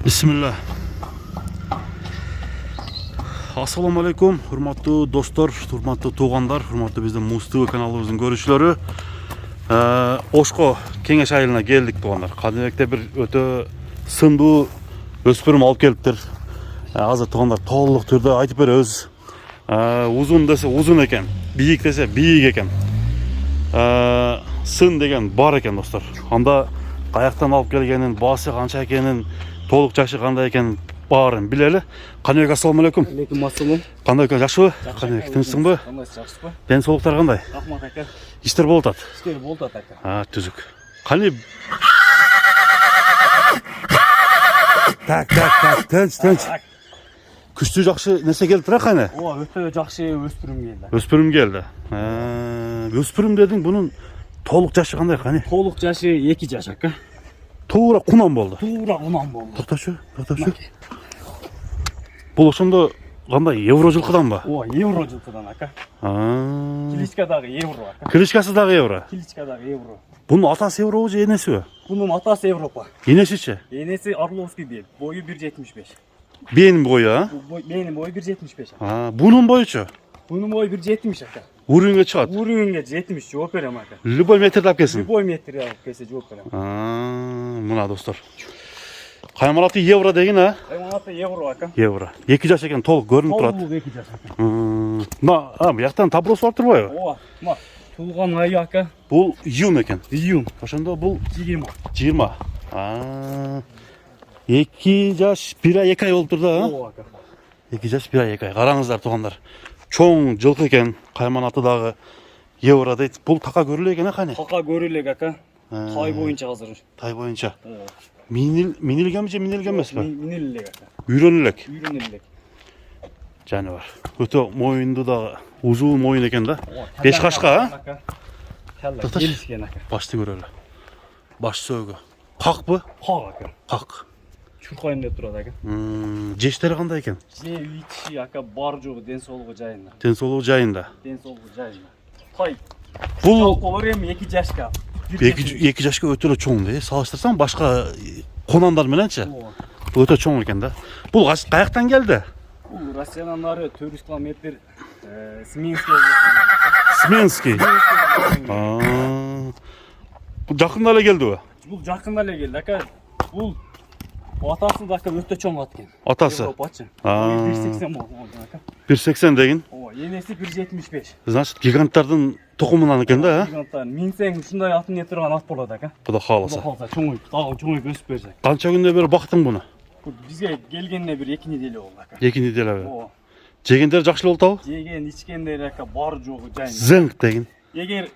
Bismillah. Assalamu alaikum, hurmatlı dostlar, hurmatlı tuğanlar, hurmatlı bizden Muz TV kanalımızın görüşleri. Oşko Kengeş ayılına geldik tuğanlar. Kadimekte bir öte sındığı öspürüm alıp geliptir. Azı tuğanlar toğluluk türde aytıp bir öz. Uzun dese uzun eken, biyik dese biyik eken. Sın degen bar eken dostlar. Anda kayaktan alıp gelgenin, bası kança ekenin, толық жакшы кандай экенин баарын билели. Каныбек, ассаламу алейкум. Алейкум ассалам. Кандай экен, жакшыбы? Каныбек, тынчсыңбы? Жакшысызбы? Ден соолуктар кандай? Рахмат ака. Иштер болуп атат. Иштер болуп атат ака. Түзүк. Кани Так, тынч. Күчтүү жакшы нерсе келип тура кане? Ооба, өтө жакшы өспүрүм келди. Өспүрүм келди. Өспүрүм дедиң, бунун толук жашы кандай кани? Толук жашы 2 жаш ака. Туура кунан болду. Туура кунан болду. Токточу. Бул ошондо кандай евро жылкыдан ба? Ооба, евро жылкыдан ака. Кличкадагы евро ака. Кличкасы дагы евро. Кличкадагы евро. Бунун атасы евробу же энесиби? Бунун атасы Европа. Энесичи? Энеси Орловский дейт. Бою 1.75. Бенин бою, а? Менин бою 1.75. Бунун боючу? Бунун бою 1.70 ака. Уровеньге чыгат. Уровеньге 70 жооп берем ака. Любой метрди алып келсин. Любой метрди алып келсе жооп берем. Мына достор. Каймалаты евро деген, а? Каймалаты евро ака. Евро. 2 жаш экен, толук көрүнүп турат. Толук 2 жаш ака. Мына, бияктан таблосу бар турбайбы? Ооба, мына туулган айы ака. Бул июнь экен. Июнь. Ошондо бул 20. 20. 2 жаш 1 ай 2 ай болуп турду, а? Ооба ака. 2 жаш 1 ай 2 ай. Караңыздар тугандар. Чоң жылкы экен, кайманаты дагы евро дейт. Бул така көрүлө экен, кане? Така көрүлөк ака. Тай боюнча азыр. Тай боюнча. Ооба. Минилгенби же минилген эмеспи? Минилелек ака. Үйрөнүлөк. Жаныбар. Өтө моюнду дагы узун моюн экен да. 5 кашка, а? Келла, келишкен ака. Башты көрөлү. Баш сөөгү. Какпы? Как ака. Как. Чуркайын деп турат ака. Жештери кандай экен? Же ичи ака бар жогу ден соолугу жайында. Ден соолугу жайында. Ден соолугу жайында. Тай. Бул Колор эми 2 жашка. 2 жашка өтө эле чоң да. Салыштырсаң башка конандар мененчи. Бул өтө чоң экен да. Бул каяктан келди? Бул Россиядан нары 400 км Сменский. Бул жакында эле келдиби? Бул жакында эле келди ака. Бул атасы да ака өтө чоң ат экен. Атасы. Европачы. 1.80 болгон ака. 1.80 деген. Ооба, энеси 1.75. Значит, гиганттардын токумунан экен да, а? Гиганттар минсең ушундай ат міне турган ат болот ака. Кудай кааласа. Чоңойуп, дагы чоңойуп өсүп берсе. Канча күндө бери бактың буну? Бизге келгенине бир 2 неделе болду ака. 2 неделе. Ооба. Жегендер жакшы болуп атабы? Жеген, ичкендер ака бар жогу жайында. Зыңк деген. Эгер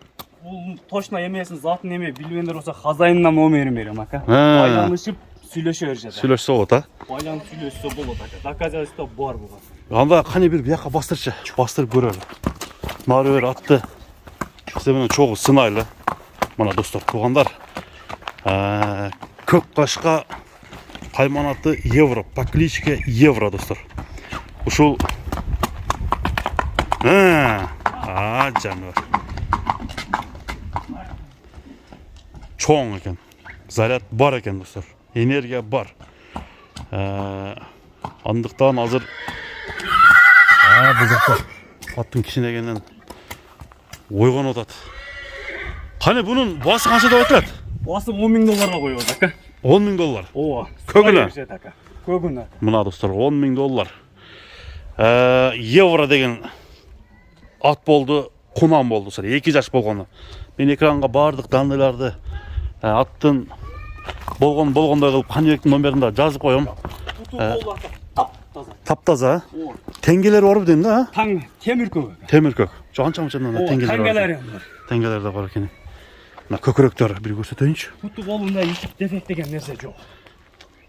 бул точно эмесин, затын эме билбеңдер болсо хозяиндан номерин берем ака. Байланышып сүйлөшө беришет. Сүйлөшсө болот, а? Байланып сүйлөшсө болот ака. Доказательство бар буга. Анда кане бир бияка бастырчы. Бастырып көрөлү. Нары бер атты. Бизе менен чогуу сынайлы. Мына достор, туугандар. Көк кашка кайманаты евро, по кличке евро достор. Ушул жаныбар. Чоң экен. Заряд бар экен достор. Энергия бар. Андыктан азыр бул жакта аттын кичинегенен ойгонуп атат. Кане бунун басы канча деп айтылат? Басы $10.000 коёбуз ака. $10.000. Ооба. Көгүнө. Көгүнө. Мына достор, $10.000. Евро деген ат болду, кунан болду. 2 жаш болгону. Мен экранга бардык данныйларды аттын болгондой кылып Каныбектин номерин да жазып коем. Таптаза. Теңгелери барбы дейм да? Темир көк. Темир көк. Канча-канчадан теңгелери бар. Теңгелер да бар экен. Мына көкүрөктөр бир көрсөтөйүнчү. Куту колунда ичип дефект деген нерсе жок.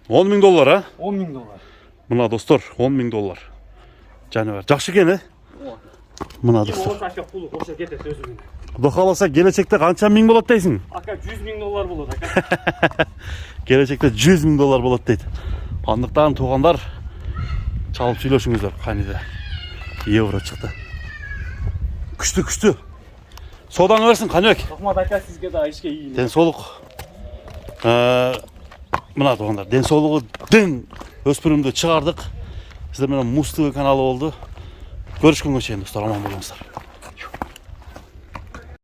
$10.000, а? $10.000. Мына достор, $10.000. Жаныбар, жакшы экен, э? Мына достор. Кудай кааласа келечекте канча миң болот дейсиң? Ака $100.000 болот ака. Келечекте $100.000 болот дейт. Андыктан туугандар чалып сүйлөшүңүздөр. Каниде евро чыкты. Күчтүү. Содан берсин Каныбек. Рахмат ака, сизге да ишке ийгилик. Ден соолук. Mına doğanlar den soğuluğu den öspürümdü çıkardık. Sizler menен Muz TV kanalı oldu. Görüşkөнгө чейин достор, аман болуңуздар.